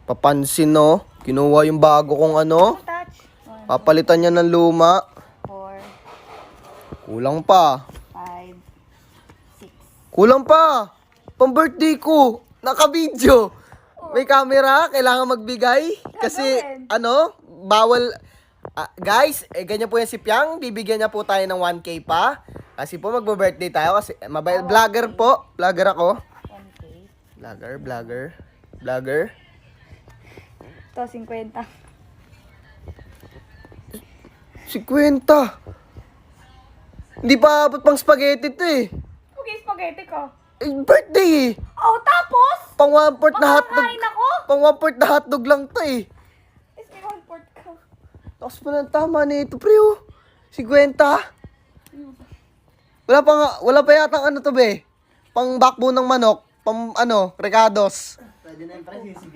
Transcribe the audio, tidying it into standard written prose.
Papansin, no? Kinuha yung bago kong ano. Touch. Papalitan niya ng luma. 4, Kulang pa. 5, 6. Kulang pa. Pang birthday ko. Naka-video. May camera. Kailangan magbigay. Kasi, ano, bawal. Guys, ganyan po yan si Piang. Bibigyan niya po tayo ng 1K pa. Kasi po magbo-birthday tayo. Kasi vlogger po. Vlogger ako. 1K. Vlogger. Ito, 50. 50. Hindi pa abot pang spaghetti to eh. Okay, spaghetti ko. Birthday eh. Oh, tapos? Pang 1/4 na hotdog. Makakain ako? Pang 1/4 na hotdog lang to eh. Is may 1/4 ka. Tapos pa ng tama nito, pre oh. 50. Wala pa yata ano to be. Pang backbone ng manok. Pang ano, recados.